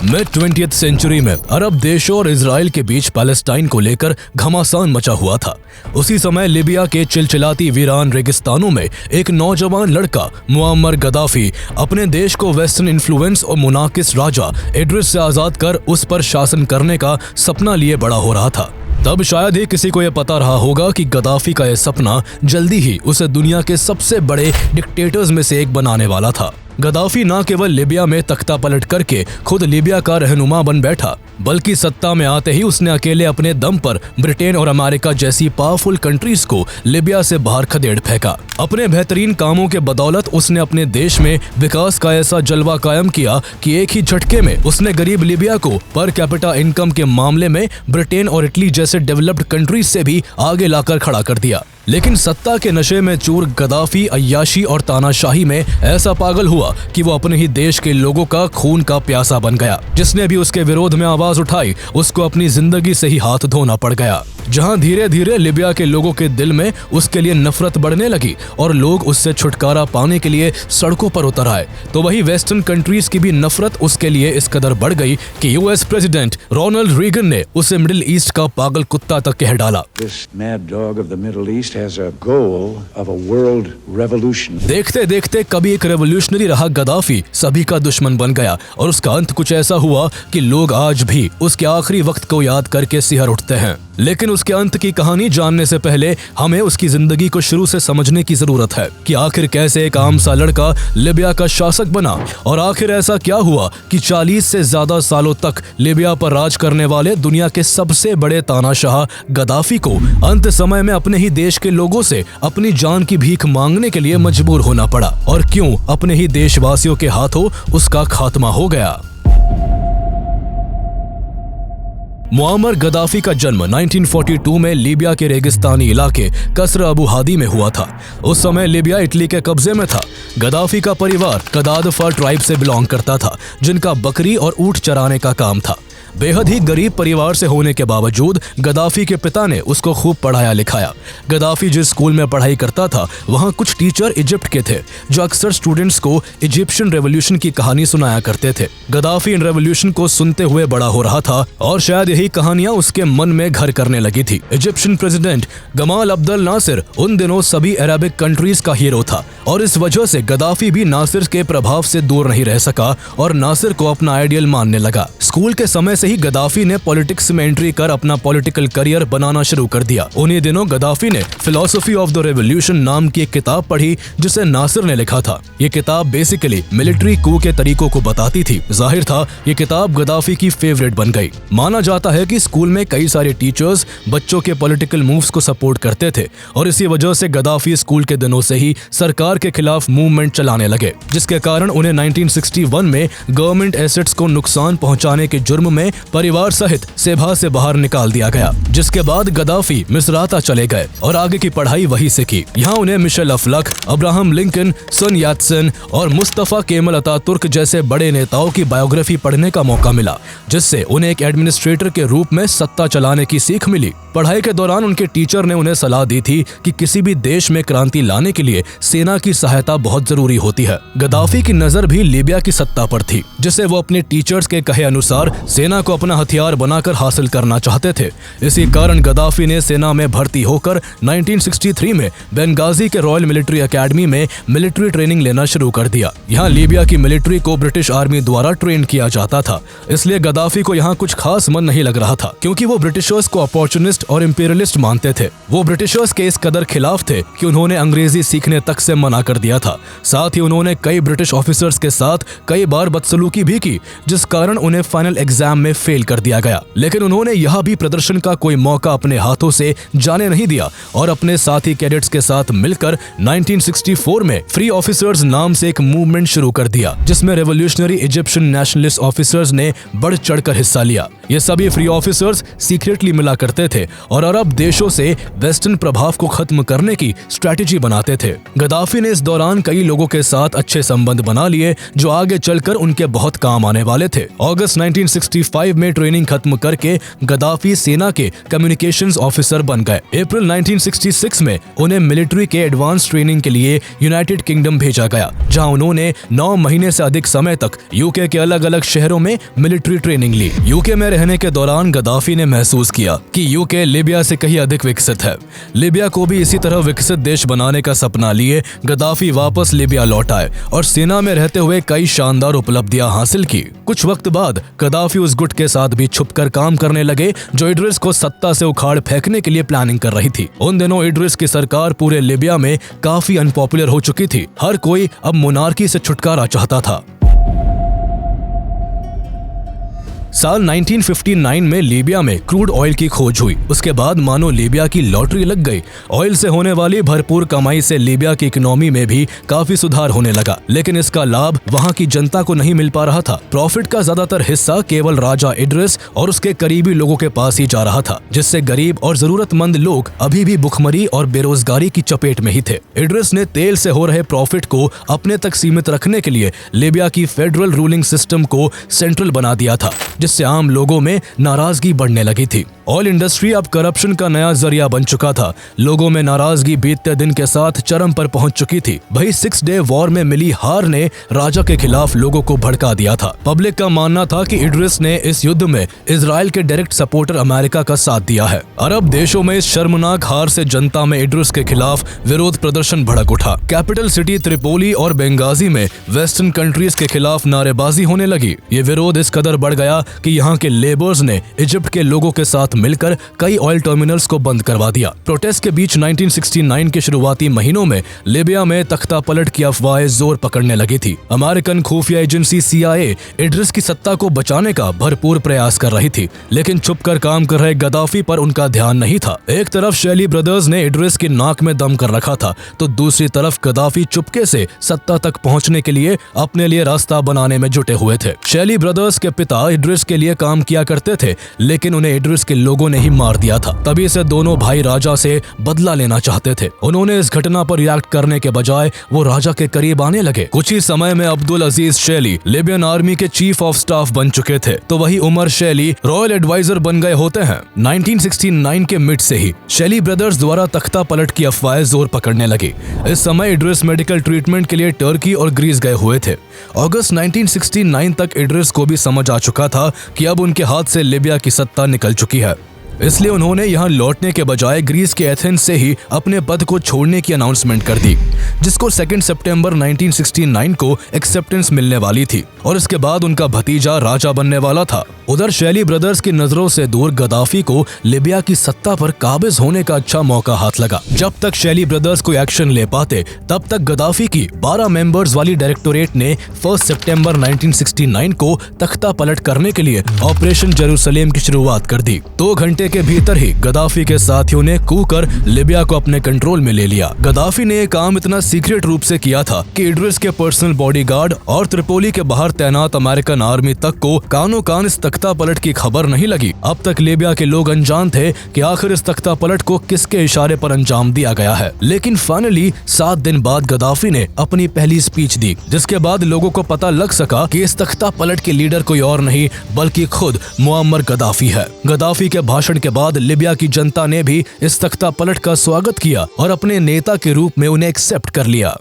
Mid 20th century में अरब देशों और इजराइल के बीच पैलेस्टाइन को लेकर घमासान मचा हुआ था। उसी समय लीबिया के चिलचिलाती वीरान रेगिस्तानों में एक नौजवान लड़का मुअम्मर गद्दाफी अपने देश को वेस्टर्न इन्फ्लुएंस और मुनाकिस राजा इद्रिस से आजाद कर उस पर शासन करने का सपना लिए बड़ा हो रहा था। तब शायद ही किसी को यह पता रहा होगा कि गद्दाफी का यह सपना जल्दी ही उसे दुनिया के सबसे बड़े डिक्टेटर्स में से एक बनाने वाला था। गद्दाफी न केवल लीबिया में तख्ता पलट करके खुद लीबिया का रहनुमा बन बैठा, बल्कि सत्ता में आते ही उसने अकेले अपने दम पर ब्रिटेन और अमेरिका जैसी पावरफुल कंट्रीज को लीबिया से बाहर खदेड़ फेंका। अपने बेहतरीन कामों के बदौलत उसने अपने देश में विकास का ऐसा जलवा कायम किया कि एक ही झटके में उसने गरीब लीबिया को पर कैपिटा इनकम के मामले में ब्रिटेन और इटली जैसे डेवलप्ड कंट्रीज से भी आगे लाकर खड़ा कर दिया। लेकिन सत्ता के नशे में चूर गद्दाफी अय्याशी और तानाशाही में ऐसा पागल हुआ कि वो अपने ही देश के लोगों का खून का प्यासा बन गया। जिसने भी उसके विरोध में आवाज उठाई उसको अपनी जिंदगी से ही हाथ धोना पड़ गया। जहां धीरे धीरे लीबिया के लोगों के दिल में उसके लिए नफरत बढ़ने लगी और लोग उससे छुटकारा पाने के लिए सड़कों पर उतर आए, तो वही वेस्टर्न कंट्रीज की भी नफरत उसके लिए इस कदर बढ़ गई कि यूएस प्रेसिडेंट रोनाल्ड रीगन ने उसे मिडिल ईस्ट का पागल कुत्ता तक कह डाला। देखते देखते कभी एक रेवोल्यूशनरी रहा गद्दाफी सभी का दुश्मन बन गया और उसका अंत कुछ ऐसा हुआ कि लोग आज भी उसके आखिरी वक्त को याद करके सिहर उठते हैं। लेकिन उसके अंत की कहानी जानने से पहले हमें उसकी जिंदगी को शुरू से समझने की जरूरत है कि आखिर कैसे एक आम सा लड़का लीबिया का शासक बना और आखिर ऐसा क्या हुआ कि 40 से ज्यादा सालों तक लीबिया पर राज करने वाले दुनिया के सबसे बड़े तानाशाह गद्दाफी को अंत समय में अपने ही देश के लोगों से अपनी जान की भीख मांगने के लिए मजबूर होना पड़ा और क्यों अपने ही देशवासियों के हाथों उसका खात्मा हो गया। मुअम्मर गद्दाफी का जन्म 1942 में लीबिया के रेगिस्तानी इलाके कसर अबू हादी में हुआ था। उस समय लीबिया इटली के कब्जे में था। गद्दाफी का परिवार कदादफा ट्राइब से बिलोंग करता था, जिनका बकरी और ऊंट चराने का काम था। बेहद ही गरीब परिवार से होने के बावजूद गद्दाफी के पिता ने उसको खूब पढ़ाया लिखाया। गद्दाफी जिस स्कूल में पढ़ाई करता था वहाँ कुछ टीचर इजिप्ट के थे जो अक्सर स्टूडेंट्स को इजिप्शियन रेवोल्यूशन की कहानी सुनाया करते थे। गद्दाफी इन रेवोल्यूशन को सुनते हुए बड़ा हो रहा था और शायद यही कहानियां उसके मन में घर करने लगी थी। Egyptian president Gamal Abdel Nasser उन दिनों सभी अरबिक कंट्रीज का हीरो था और इस वजह से गद्दाफी भी नासिर के प्रभाव से दूर नहीं रह सका और नासिर को अपना आइडियल मानने लगा। स्कूल के समय से ही गद्दाफी ने पॉलिटिक्स में एंट्री कर अपना पॉलिटिकल करियर बनाना शुरू कर दिया। उन्हीं दिनों गद्दाफी ने फिलॉसफी ऑफ द रेवोल्यूशन नाम की एक किताब पढ़ी जिसे नासिर ने लिखा था। ये किताब बेसिकली मिलिट्री कू के तरीकों को बताती थी। जाहिर था ये किताब गद्दाफी की फेवरेट बन गई। माना जाता है कि स्कूल में कई सारे टीचर्स बच्चों के पॉलिटिकल मूव्स को सपोर्ट करते थे और इसी वजह से गद्दाफी स्कूल के दिनों से ही सरकार के खिलाफ मूवमेंट चलाने लगे, जिसके कारण उन्हें 1961 में गवर्नमेंट एसेट्स को नुकसान पहुंचाने के जुर्म में परिवार सहित सेभा से बाहर निकाल दिया गया। जिसके बाद गद्दाफी मिस्राता चले गए और आगे की पढ़ाई वहीं से की। यहाँ उन्हें मिशेल अफलक, अब्राहम लिंकन, सन यात्सन और मुस्तफा केमल अतातुर्क जैसे बड़े नेताओं की बायोग्राफी पढ़ने का मौका मिला, जिससे उन्हें एक एडमिनिस्ट्रेटर के रूप में सत्ता चलाने की सीख मिली। पढ़ाई के दौरान उनके टीचर ने उन्हें सलाह दी थी कि किसी भी देश में क्रांति लाने के लिए सेना की सहायता बहुत जरूरी होती है। गद्दाफी की नजर भी लीबिया की सत्ता पर थी, जिसे वो अपने टीचर्स के कहे अनुसार सेना को अपना हथियार बनाकर हासिल करना चाहते थे। इसी कारण गद्दाफी ने सेना में भर्ती होकर 1963 में बेंगाजी के रॉयल मिलिट्री एकेडमी में मिलिट्री ट्रेनिंग लेना शुरू कर दिया। यहाँ लीबिया की मिलिट्री को ब्रिटिश आर्मी द्वारा ट्रेन किया जाता था, इसलिए गद्दाफी को यहाँ कुछ खास मन नहीं लग रहा था, क्योंकि वो ब्रिटिशर्स को अपॉर्चुनिस्ट और इंपीरियलिस्ट मानते थे। वो ब्रिटिशर्स के इस कदर खिलाफ थे कि उन्होंने अंग्रेजी सीखने तक से मना कर दिया था। साथ ही उन्होंने कई ब्रिटिश ऑफिसर्स के साथ कई बार बदसलूकी भी की, जिस कारण उन्हें फाइनल एग्जाम में फेल कर दिया गया। लेकिन उन्होंने यह भी प्रदर्शन का कोई मौका अपने हाथों से जाने नहीं दिया और अपने साथी कैडेट्स के साथ मिलकर 1964 में फ्री ऑफिसर्स नाम से एक मूवमेंट शुरू कर दिया, जिसमें रेवोल्यूशनरी इजिप्शियन नेशनलिस्ट ऑफिसर्स ने बढ़ चढ़कर हिस्सा लिया। ये सभी फ्री ऑफिसर्स सीक्रेटली मिला करते थे और अरब देशों से वेस्टर्न प्रभाव को खत्म करने की स्ट्रेटेजी बनाते थे। गद्दाफी ने इस दौरान कई लोगों के साथ अच्छे संबंध बना लिए जो आगे चलकर उनके बहुत काम आने वाले थे। अगस्त 1965 1965 में ट्रेनिंग खत्म करके गद्दाफी सेना के कम्युनिकेशंस ऑफिसर बन गए। अप्रैल 1966 में उन्हें मिलिट्री के एडवांस ट्रेनिंग के लिए यूनाइटेड किंगडम भेजा गया, जहां उन्होंने 9 महीने से अधिक समय तक यूके के अलग अलग शहरों में मिलिट्री ट्रेनिंग ली। यूके में रहने के दौरान गद्दाफी ने महसूस किया कि यूके लीबिया से कहीं अधिक विकसित है। लीबिया को भी इसी तरह विकसित देश बनाने का सपना लिए गद्दाफी वापस लीबिया लौट आए और सेना में रहते हुए कई शानदार उपलब्धियां हासिल की। कुछ वक्त बाद गद्दाफी उस गुट के साथ भी छुपकर काम करने लगे जो इड्रिस को सत्ता से उखाड़ फेंकने के लिए प्लानिंग कर रही थी। उन दिनों इड्रिस की सरकार पूरे लीबिया में काफी अनपॉपुलर हो चुकी थी। हर कोई अब मोनार्की से छुटकारा चाहता था। साल 1959 में लीबिया में क्रूड ऑयल की खोज हुई। उसके बाद मानो लीबिया की लॉटरी लग गई। ऑयल से होने वाली भरपूर कमाई से लीबिया की इकोनॉमी में भी काफी सुधार होने लगा, लेकिन इसका लाभ वहां की जनता को नहीं मिल पा रहा था। प्रॉफिट का ज्यादातर हिस्सा केवल राजा इड्रिस और उसके करीबी लोगों के पास ही जा रहा था, जिससे गरीब और जरूरतमंद लोग अभी भी भुखमरी और बेरोजगारी की चपेट में ही थे। इड्रिस ने तेल से हो रहे प्रॉफिट को अपने तक सीमित रखने के लिए लीबिया की फेडरल रूलिंग सिस्टम को सेंट्रल बना दिया था, जिससे आम लोगों में नाराजगी बढ़ने लगी थी। ऑयल इंडस्ट्री अब करप्शन का नया जरिया बन चुका था। लोगों में नाराजगी बीतते दिन के साथ चरम पर पहुंच चुकी थी। वही 6 डे वॉर में मिली हार ने राजा के खिलाफ लोगों को भड़का दिया था। पब्लिक का मानना था कि इड्रिस ने इस युद्ध में इजराइल के डायरेक्ट सपोर्टर अमेरिका का साथ दिया है। अरब देशों में इस शर्मनाक हार से जनता में इड्रिस के खिलाफ विरोध प्रदर्शन भड़क उठा। कैपिटल सिटी त्रिपोली और बेंगाजी में वेस्टर्न कंट्रीज के खिलाफ नारेबाजी होने लगी। ये विरोध इस कदर बढ़ गया कि यहाँ के लेबर्स ने इजिप्ट के लोगों के साथ मिलकर कई ऑयल टर्मिनल्स को बंद करवा दिया। प्रोटेस्ट के बीच 1969 के शुरुआती महीनों में लीबिया में तख्ता पलट की अफवाहें जोर पकड़ने लगी थी। अमेरिकन खुफिया एजेंसी CIA इड्रिस की सत्ता को बचाने का भरपूर प्रयास कर रही थी, लेकिन छुपकर काम कर रहे गद्दाफी पर उनका ध्यान नहीं था। एक तरफ शेली ब्रदर्स ने इड्रिस की नाक में दम कर रखा था, तो दूसरी तरफ गद्दाफी चुपके से सत्ता तक पहुंचने के लिए अपने लिए रास्ता बनाने में जुटे हुए थे। शेली ब्रदर्स के पिता इड्रिस के लिए काम किया करते थे, लेकिन उन्हें इड्रिस के लोगों ने ही मार दिया था। तभी से दोनों भाई राजा से बदला लेना चाहते थे। उन्होंने इस घटना पर रिएक्ट करने के बजाय वो राजा के करीब आने लगे। कुछ ही समय में अब्दुल अजीज शेली लीबियन आर्मी के चीफ ऑफ स्टाफ बन चुके थे, तो वही उमर शेली रॉयल एडवाइजर बन गए होते हैं। 1969 के मिड से ही शेली ब्रदर्स द्वारा तख्ता पलट की अफवाहें जोर पकड़ने लगी। इस समय इड्रिस मेडिकल ट्रीटमेंट के लिए टर्की और ग्रीस गए हुए थे। अगस्त 1969 तक इड्रिस को भी समझ आ चुका था कि अब उनके हाथ से लीबिया की सत्ता निकल चुकी है, इसलिए उन्होंने यहाँ लौटने के बजाय ग्रीस के एथेंस से ही अपने पद को छोड़ने की अनाउंसमेंट कर दी, जिसको 2 सितंबर 1969 को एक्सेप्टेंस मिलने वाली थी और इसके बाद उनका भतीजा राजा बनने वाला था। उधर शेली ब्रदर्स की नजरों से दूर गद्दाफी को लीबिया की सत्ता पर काबिज होने का अच्छा मौका हाथ लगा। जब तक शेली ब्रदर्स कोई एक्शन ले पाते, तब तक गद्दाफी की 12 मेंबर्स वाली डायरेक्टोरेट ने 1 सितंबर 1969 को तख्ता पलट करने के लिए ऑपरेशन जेरूसलेम की शुरुआत कर दी। 2 घंटे के भीतर ही गद्दाफी के साथियों ने कूच कर लीबिया को अपने कंट्रोल में ले लिया। गद्दाफी ने यह काम इतना सीक्रेट रूप से किया था कि इड्रिस के पर्सनल बॉडीगार्ड और त्रिपोली के बाहर तैनात अमेरिकन आर्मी तक को कानो कान इस तख्ता पलट की खबर नहीं लगी। अब तक लीबिया के लोग अनजान थे कि आखिर इस तख्ता पलट को किसके इशारे पर अंजाम दिया गया है। लेकिन फाइनली 7 दिन बाद गद्दाफी ने अपनी पहली स्पीच दी, जिसके बाद लोगों को पता लग सका कि इस तख्ता पलट के लीडर कोई और नहीं बल्कि खुद मुअम्मर गद्दाफी है। गद्दाफी के भाषण के बाद लीबिया की जनता ने भी इस तख्ता पलट का स्वागत किया और अपने नेता के रूप में उन्हें एक्सेप्ट कर लिया।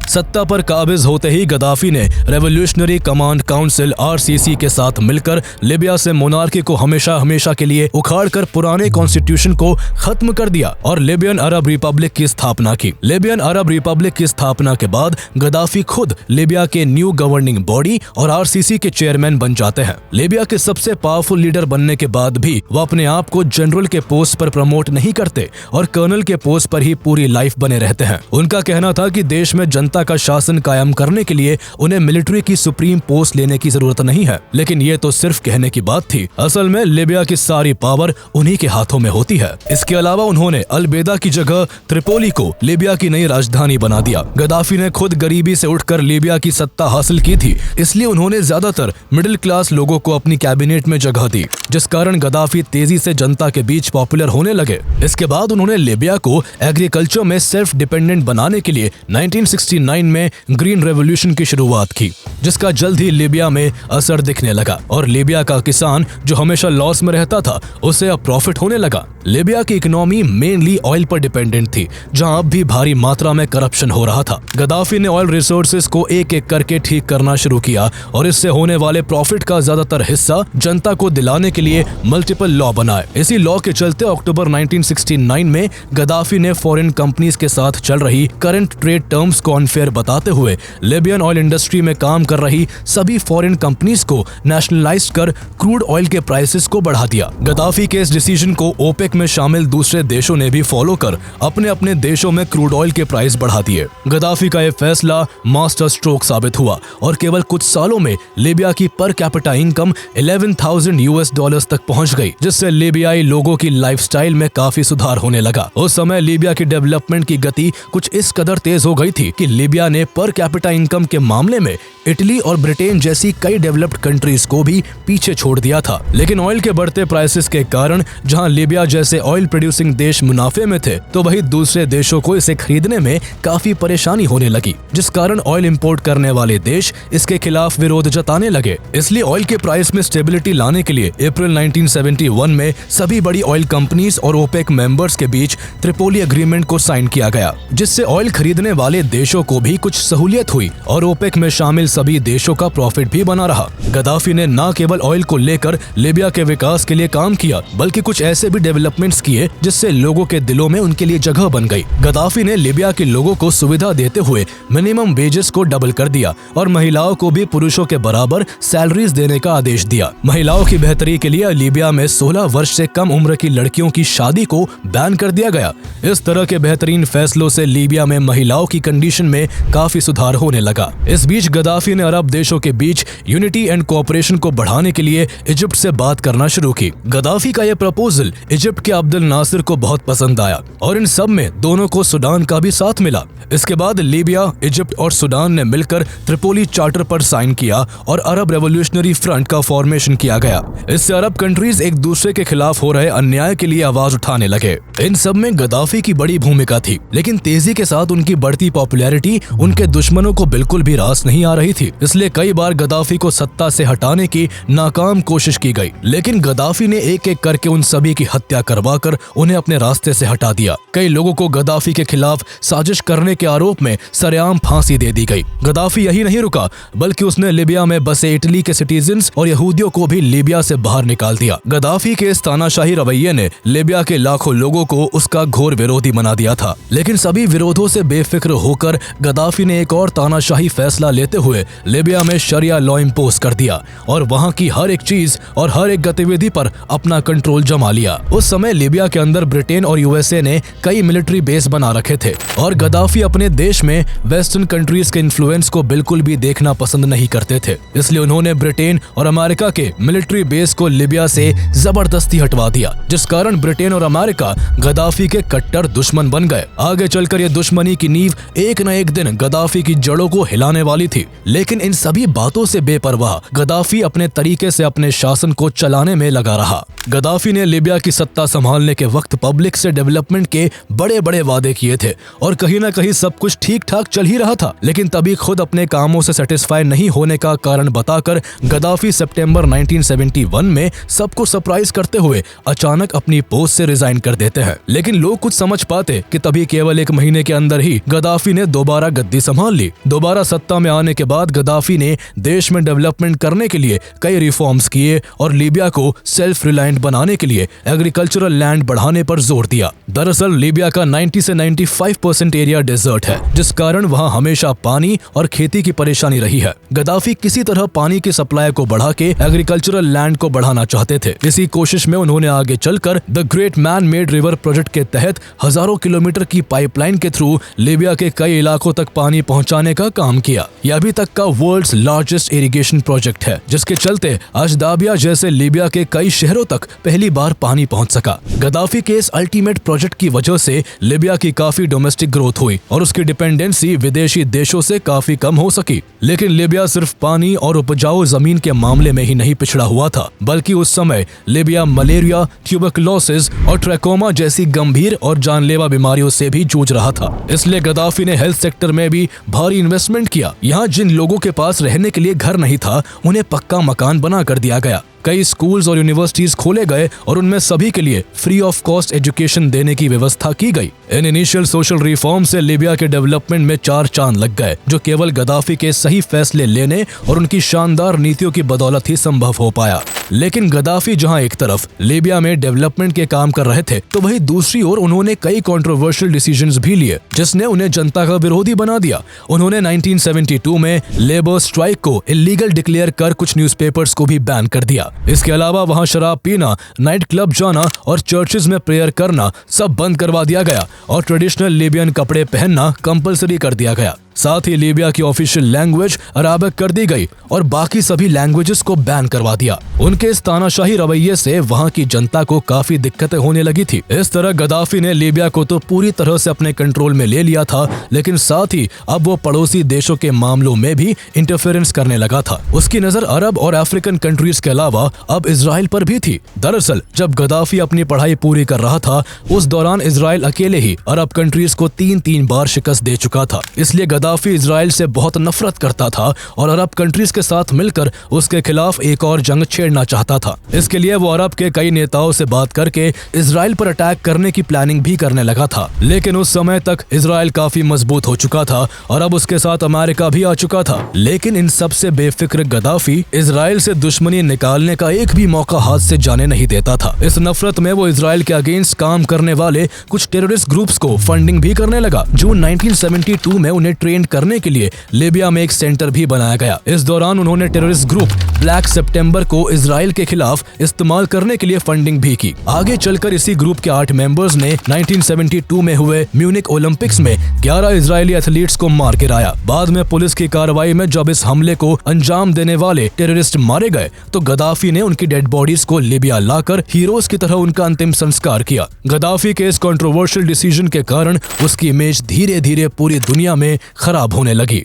सत्ता पर काबिज होते ही गद्दाफी ने रेवोल्यूशनरी कमांड काउंसिल RCC के साथ मिलकर लीबिया से मोनार्की को हमेशा हमेशा के लिए उखाड़कर पुराने कॉन्स्टिट्यूशन को खत्म कर दिया और लिबियन अरब रिपब्लिक की स्थापना की। लिबियन अरब रिपब्लिक की स्थापना के बाद गद्दाफी खुद लीबिया के न्यू गवर्निंग बॉडी और RCC के चेयरमैन बन जाते हैं। लीबिया के सबसे पावरफुल लीडर बनने के बाद भी वो अपने आप को जनरल के पोस्ट पर प्रमोट नहीं करते और कर्नल के पोस्ट पर ही पूरी लाइफ बने रहते हैं। उनका कहना था कि देश में जनता का शासन कायम करने के लिए उन्हें मिलिट्री की सुप्रीम पोस्ट लेने की जरूरत नहीं है, लेकिन ये तो सिर्फ कहने की बात थी। असल में लीबिया की सारी पावर उन्हीं के हाथों में होती है। इसके अलावा उन्होंने अलबेदा की जगह त्रिपोली को लीबिया की नई राजधानी बना दिया। गद्दाफी ने खुद गरीबी से उठकर लीबिया की सत्ता हासिल की थी, इसलिए उन्होंने ज्यादातर मिडिल क्लास लोगों को अपनी कैबिनेट में जगह दी, जिस कारण गद्दाफी तेजी से जनता के बीच पॉपुलर होने लगे। इसके बाद उन्होंने लीबिया को एग्रीकल्चर में सेल्फ डिपेंडेंट बनाने के लिए 1969 1969 में ग्रीन रेवोल्यूशन की शुरुआत की, जिसका जल्द ही लीबिया में असर दिखने लगा और लीबिया का किसान जो हमेशा लॉस में रहता था उसे अब प्रॉफिट होने लगा। लीबिया की इकोनॉमी मेनली ऑयल पर डिपेंडेंट थी, जहां अब भी भारी मात्रा में करप्शन हो रहा था। गद्दाफी ने ऑयल रिसोर्सेज को एक एक करके ठीक करना शुरू किया और इससे होने वाले प्रॉफिट का ज्यादातर हिस्सा जनता को दिलाने के लिए मल्टीपल लॉ बनाए। इसी लॉ के चलते अक्टूबर 1969 में गद्दाफी ने फॉरेन कंपनीज के साथ चल रही करंट ट्रेड टर्म्स को अनफेयर बताते हुए लिबियन ऑयल इंडस्ट्री में काम कर रही सभी फॉरेन कंपनीज को नेशनलाइज कर क्रूड ऑयल के प्राइसेस को बढ़ा दिया। गद्दाफी के इस डिसीजन को ओपेक में शामिल दूसरे देशों ने भी फॉलो कर अपने अपने देशों में क्रूड ऑयल के प्राइस बढ़ा दिए। गद्दाफी का यह फैसला मास्टर स्ट्रोक साबित हुआ और केवल कुछ सालों में लीबिया की पर कैपिटा इनकम $11,000 तक पहुंच गई, जिससे लीबियाई लोगों की लाइफस्टाइल में काफी सुधार होने लगा। उस समय लीबिया की डेवलपमेंट की गति कुछ इस कदर तेज हो गई थी कि लीबिया ने पर कैपिटा इनकम के मामले में इटली और ब्रिटेन जैसी कई डेवलप्ड कंट्रीज को भी पीछे छोड़ दिया था। लेकिन ऑयल के बढ़ते प्राइसेस के कारण जहां लीबिया जैसे ऑयल प्रोड्यूसिंग देश मुनाफे में थे, तो वही दूसरे देशों को इसे खरीदने में काफी परेशानी होने लगी, जिस कारण ऑयल इंपोर्ट करने वाले देश इसके खिलाफ विरोध जताने लगे। इसलिए ऑयल के प्राइस में स्टेबिलिटी लाने के लिए अप्रैल 1971 में सभी बड़ी ऑयल कंपनीज और ओपेक मेंबर्स के बीच त्रिपोली एग्रीमेंट को साइन किया गया, जिससे ऑयल खरीदने वाले देशों को भी कुछ सहूलियत हुई और ओपेक में शामिल सभी देशों का प्रॉफिट भी बना रहा। गद्दाफी ने न केवल ऑयल को लेकर लीबिया के विकास के लिए काम किया, बल्कि कुछ ऐसे भी डेवलपमेंट्स किए जिससे लोगों के दिलों में उनके लिए जगह बन गई। गद्दाफी ने लीबिया के लोगों को सुविधा देते हुए मिनिमम वेजेस को डबल कर दिया और महिलाओं को भी पुरुषों के बराबर सैलरीज देने का आदेश दिया। महिलाओं की बेहतरी के लिए लीबिया में 16 वर्ष से कम उम्र की लड़कियों की शादी को बैन कर दिया गया। इस तरह के बेहतरीन फैसलों से लीबिया में महिलाओं की कंडीशन में काफी सुधार होने लगा। इस बीच गद्दाफी ने अरब देशों के बीच यूनिटी एंड कोऑपरेशन को बढ़ाने के लिए इजिप्ट से बात करना शुरू की। गद्दाफी का यह प्रपोजल इजिप्ट के अब्दुल नासिर को बहुत पसंद आया और इन सब में दोनों को सूडान का भी साथ मिला। इसके बाद लीबिया, इजिप्ट और सूडान ने मिलकर त्रिपोली चार्टर पर साइन किया और अरब रेवोल्यूशनरी फ्रंट का फॉर्मेशन किया गया। इससे अरब कंट्रीज एक दूसरे के खिलाफ हो रहे अन्याय के लिए आवाज उठाने लगे। इन सब में गद्दाफी की बड़ी भूमिका थी, लेकिन तेजी के साथ उनकी बढ़ती पॉपुलैरिटी उनके दुश्मनों को बिल्कुल भी रास नहीं आ रही थी। इसलिए कई बार गद्दाफी को सत्ता से हटाने की नाकाम कोशिश की गई, लेकिन गद्दाफी ने एक एक करके उन सभी की हत्या करवाकर उन्हें अपने रास्ते से हटा दिया। कई लोगों को गद्दाफी के खिलाफ साजिश करने के आरोप में सरेआम फांसी दे दी गई। गद्दाफी यही नहीं रुका, बल्कि उसने लीबिया में बसे इटली के सिटीजन्स और यहूदियों को भी लीबिया से बाहर निकाल दिया। गद्दाफी के इस तानाशाही रवैये ने लीबिया के लाखों लोगों को उसका घोर विरोधी बना दिया था। लेकिन सभी विरोधों से बेफिक्र होकर गद्दाफी ने एक और तानाशाही फैसला लेते हुए लीबिया में शरिया लॉ इम्पोज कर दिया और वहां की हर एक चीज और हर एक गतिविधि पर अपना कंट्रोल जमा लिया। उस समय लीबिया के अंदर ब्रिटेन और यूएसए ने कई मिलिट्री बेस बना रखे थे और गद्दाफी अपने देश में वेस्टर्न कंट्रीज के इन्फ्लुएंस को बिल्कुल भी देखना पसंद नहीं करते थे। इसलिए उन्होंने ब्रिटेन और अमेरिका के मिलिट्री बेस को लीबिया से जबरदस्ती हटवा दिया, जिस कारण ब्रिटेन और अमेरिका गद्दाफी के कट्टर दुश्मन बन गए। आगे चलकर ये दुश्मनी की नींव एक न एक दिन गद्दाफी की जड़ों को हिलाने वाली थी। लेकिन इन सभी बातों से बेपरवाह गद्दाफी अपने तरीके से अपने शासन को चलाने में लगा रहा। गद्दाफी ने लीबिया की सत्ता संभालने के वक्त पब्लिक से डेवलपमेंट के बड़े बड़े वादे किए थे और कहीं न कहीं सब कुछ ठीक ठाक चल ही रहा था। लेकिन तभी खुद अपने कामों से सेटिस्फाई नहीं होने का कारण बताकर गद्दाफी सितंबर 1971 में सबको सरप्राइज करते हुए अचानक अपनी पोस्ट से रिजाइन कर देते हैं। लेकिन लोग कुछ समझ पाते कि तभी केवल एक महीने के अंदर ही गद्दाफी ने दोबारा गद्दी संभाल ली। दोबारा सत्ता में आने के बाद गद्दाफी ने देश में डेवलपमेंट करने के लिए कई रिफॉर्म्स किए और लीबिया को सेल्फ रिलायंट बनाने के लिए एग्रीकल्चरल लैंड बढ़ाने पर जोर दिया। दरअसल लीबिया का 90 से 95% एरिया डेजर्ट है, जिस कारण वहां हमेशा पानी और खेती की परेशानी रही है। गद्दाफी किसी तरह पानी की सप्लाई को बढ़ा के एग्रीकल्चरल लैंड को बढ़ाना चाहते थे। इसी कोशिश में उन्होंने आगे चलकर the great man made river project के तहत हजारों किलोमीटर की पाइपलाइन के थ्रू लीबिया के कई इलाकों तक पानी पहुंचाने का काम किया। यह अभी तक का वर्ल्ड्स लार्जेस्ट इरिगेशन प्रोजेक्ट है, जिसके चलते अजदाबिया जैसे लीबिया के कई शहरों तक तक पहली बार पानी पहुंच सका। गद्दाफी के इस अल्टीमेट प्रोजेक्ट की वजह से लिबिया की काफी डोमेस्टिक ग्रोथ हुई और उसकी डिपेंडेंसी विदेशी देशों से काफी कम हो सकी। लेकिन लिबिया सिर्फ पानी और उपजाऊ जमीन के मामले में ही नहीं पिछड़ा हुआ था, बल्कि उस समय लिबिया मलेरिया, ट्यूबरकुलोसिस और ट्रैकोमा जैसी गंभीर और जानलेवा बीमारियों से भी जूझ रहा था। इसलिए गद्दाफी ने हेल्थ सेक्टर में भी भारी इन्वेस्टमेंट किया। यहाँ जिन लोगों के पास रहने के लिए घर नहीं था, उन्हें पक्का मकान बना कर दिया गया। कई स्कूल्स और यूनिवर्सिटीज खोले गए और उनमें सभी के लिए फ्री ऑफ कॉस्ट एजुकेशन देने की व्यवस्था की गई। इन इनिशियल सोशल रिफॉर्म से लिबिया के डेवलपमेंट में 4 चांद लग गए, जो केवल गद्दाफी के सही फैसले लेने और उनकी शानदार नीतियों की बदौलत ही संभव हो पाया। लेकिन गद्दाफी जहां एक तरफ लिबिया में डेवलपमेंट के काम कर रहे थे, तो वहीं दूसरी ओर उन्होंने कई कंट्रोवर्शियल डिसीजंस भी लिए, जिसने उन्हें जनता का विरोधी बना दिया। उन्होंने 1972 में लेबर स्ट्राइक को इलीगल डिक्लेयर कर कुछ न्यूज़पेपर्स को भी बैन कर दिया। इसके अलावा वहां शराब पीना, नाइट क्लब जाना और चर्चेज में प्रेयर करना सब बंद करवा दिया गया और ट्रेडिशनल लिबियन कपड़े पहनना कंपलसरी कर दिया गया। साथ ही लिबिया की ऑफिशियल लैंग्वेज अराबिक कर दी गई और बाकी सभी लैंग्वेजेस को बैन करवा दिया। उनके इस तानाशाही रवैये से वहां की जनता को काफी दिक्कतें होने लगी थी। इस तरह गद्दाफी ने लिबिया को तो पूरी तरह से अपने कंट्रोल में ले लिया था, लेकिन साथ ही अब वो पड़ोसी देशों के मामलों में भी इंटरफेरेंस करने लगा था। उसकी नजर अरब और अफ्रीकन कंट्रीज के अलावा अब इजराइल पर भी थी। दरअसल जब गद्दाफी अपनी पढ़ाई पूरी कर रहा था, उस दौरान इजराइल अकेले ही अरब कंट्रीज को 3 बार शिकस्त दे चुका था। इसलिए गद्दाफी इजराइल से बहुत नफरत करता था और अरब कंट्रीज के साथ मिलकर उसके खिलाफ एक और जंग छेड़ना चाहता था। इसके लिए वो अरब के कई नेताओं से बात करके इजराइल पर अटैक करने की प्लानिंग भी करने लगा था। लेकिन उस समय तक इजराइल काफी मजबूत हो चुका था और अब उसके साथ अमेरिका भी आ चुका था। लेकिन इन सबसे बेफिक्र गद्दाफी इजराइल से दुश्मनी निकालने का एक भी मौका हाथ से जाने नहीं देता था। इस नफरत में वो इजराइल के अगेंस्ट काम करने वाले कुछ टेररिस्ट ग्रुप्स को फंडिंग भी करने लगा। जून 1972 में उन्हें ट्रेन करने के लिए लिबिया में एक सेंटर भी बनाया गया। इस दौरान उन्होंने टेररिस्ट ग्रुप ब्लैक सितंबर को इजराइल के खिलाफ इस्तेमाल करने के लिए फंडिंग भी की। आगे चलकर इसी ग्रुप के 8 मेंबर्स ने 1972 में हुए म्यूनिक ओलंपिक्स में 11 इजरायली एथलीट्स को मार गिराया। बाद में पुलिस की कार्रवाई में जब इस हमले को अंजाम देने वाले टेररिस्ट मारे गए, तो गद्दाफी ने उनकी डेड बॉडीज को लिबिया लाकर हीरोज की तरह उनका अंतिम संस्कार किया। गद्दाफी के इस कंट्रोवर्शियल डिसीजन के कारण उसकी इमेज धीरे धीरे पूरी दुनिया में खराब होने लगी।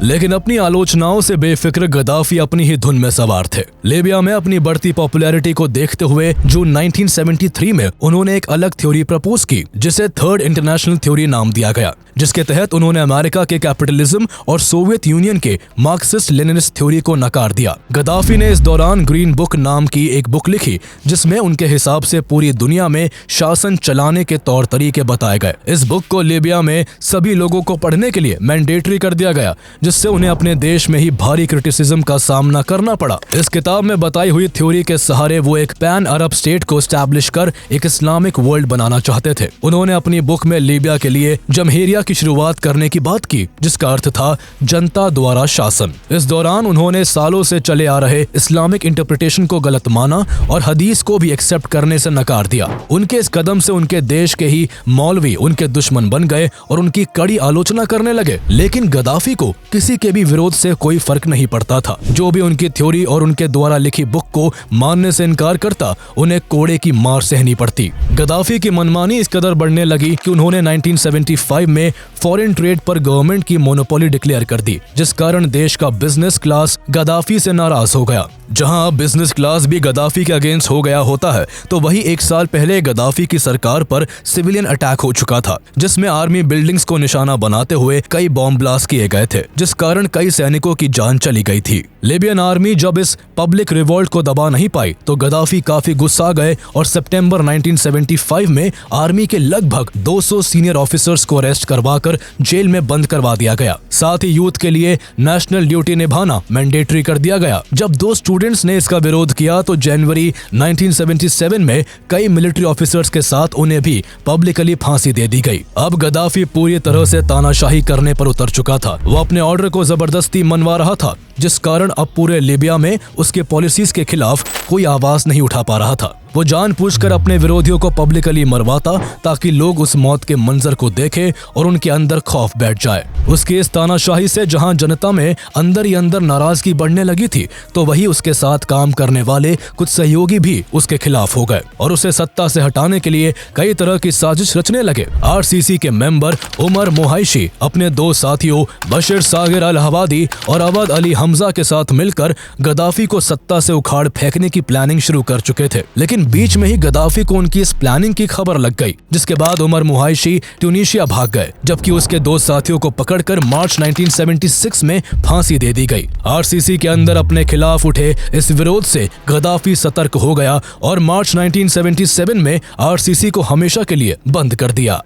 लेकिन अपनी आलोचनाओं से बेफिक्र गद्दाफी अपनी ही धुन में सवार थे। लिबिया में अपनी बढ़ती पॉपुलैरिटी को देखते हुए जून 1973 में उन्होंने एक अलग थ्योरी प्रपोज की, जिसे थर्ड इंटरनेशनल थ्योरी नाम दिया गया, जिसके तहत उन्होंने अमेरिका के कैपिटलिज्म और सोवियत यूनियन के मार्क्सिस्ट लेनिनिस्ट थ्योरी को नकार दिया। गद्दाफी ने इस दौरान ग्रीन बुक नाम की एक बुक लिखी, जिसमें उनके हिसाब से पूरी दुनिया में शासन चलाने के तौर तरीके बताए गए। इस बुक को लिबिया में सभी लोगों को पढ़ने के लिए मैंडेटरी कर दिया गया, जिससे उन्हें अपने देश में ही भारी क्रिटिसिज्म का सामना करना पड़ा। इस किताब में बताई हुई थ्योरी के सहारे वो एक पैन अरब स्टेट को एस्टैब्लिश कर एक इस्लामिक वर्ल्ड बनाना चाहते थे। उन्होंने अपनी बुक में लिबिया के लिए जमहूरिया की शुरुआत करने की बात की, जिसका अर्थ था जनता द्वारा शासन। इस दौरान उन्होंने सालों से चले आ रहे इस्लामिक इंटरप्रिटेशन को गलत माना और हदीस को भी एक्सेप्ट करने से नकार दिया। उनके इस कदम से उनके देश के ही मौलवी उनके दुश्मन बन गए और उनकी कड़ी आलोचना करने लगे। लेकिन गद्दाफी को किसी के भी विरोध से कोई फर्क नहीं पड़ता था। जो भी उनकी थ्योरी और उनके द्वारा लिखी बुक को मानने से इनकार करता, उन्हें कोड़े की मार सहनी पड़ती। गद्दाफी की मनमानी इस कदर बढ़ने लगी कि उन्होंने 1975 में फॉरेन ट्रेड पर गवर्नमेंट की मोनोपोली डिक्लेयर कर दी, जिस कारण देश का बिजनेस क्लास गद्दाफी से नाराज हो गया। जहां अब बिजनेस क्लास भी गद्दाफी के अगेंस्ट हो गया होता है, तो वही 1 साल पहले गद्दाफी की सरकार पर सिविलियन अटैक हो चुका था, जिसमें आर्मी बिल्डिंग्स को निशाना बनाते हुए कई बॉम्ब ब्लास्ट किए गए थे, जिस कारण कई सैनिकों की जान चली गई थी। लिबियन आर्मी जब इस पब्लिक रिवोल्ट को दबा नहीं पाई, तो गद्दाफी काफी गुस्सा गए और सितंबर 1975 में आर्मी के लगभग 200 सीनियर ऑफिसर्स को अरेस्ट करवाकर जेल में बंद करवा दिया गया। साथ ही यूथ के लिए नेशनल ड्यूटी निभाना मैंडेटरी कर दिया गया। जब 2 स्टूडेंट्स ने इसका विरोध किया, तो जनवरी 1977 में कई मिलिट्री ऑफिसर्स के साथ उन्हें भी पब्लिकली फांसी दे दी गई। अब गद्दाफी पूरी तरह से तानाशाही करने पर उतर चुका था। वो अपने ऑर्डर को जबरदस्ती मनवा रहा था, जिस कारण अब पूरे लिबिया में उसके पॉलिसीज के खिलाफ कोई आवाज नहीं उठा पा रहा था। वो जानबूझकर अपने विरोधियों को पब्लिकली मरवाता ताकि लोग उस मौत के मंजर को देखें और उनके अंदर खौफ बैठ जाए। उसकी इस तानाशाही से जहां जनता में अंदर ही अंदर नाराजगी बढ़ने लगी थी, तो वही उसके साथ काम करने वाले कुछ सहयोगी भी उसके खिलाफ हो गए और उसे सत्ता से हटाने के लिए कई तरह की साजिश रचने लगे। आरसीसी के मेंबर उमर मोहाइशी अपने दो साथियों बशीर सागिर अल हवादी और अवध अली हमजा के साथ मिलकर गद्दाफी को सत्ता से उखाड़ फेंकने की प्लानिंग शुरू कर चुके थे, लेकिन बीच में ही गद्दाफी को उनकी इस प्लानिंग की खबर लग गई, जिसके बाद उमर मोहाइशी ट्यूनीशिया भाग गए, जबकि उसके दो साथियों को पकड़कर मार्च 1976 में फांसी दे दी गई। आरसीसी के अंदर अपने खिलाफ उठे इस विरोध से गद्दाफी सतर्क हो गया और मार्च 1977 में आरसीसी को हमेशा के लिए बंद कर दिया।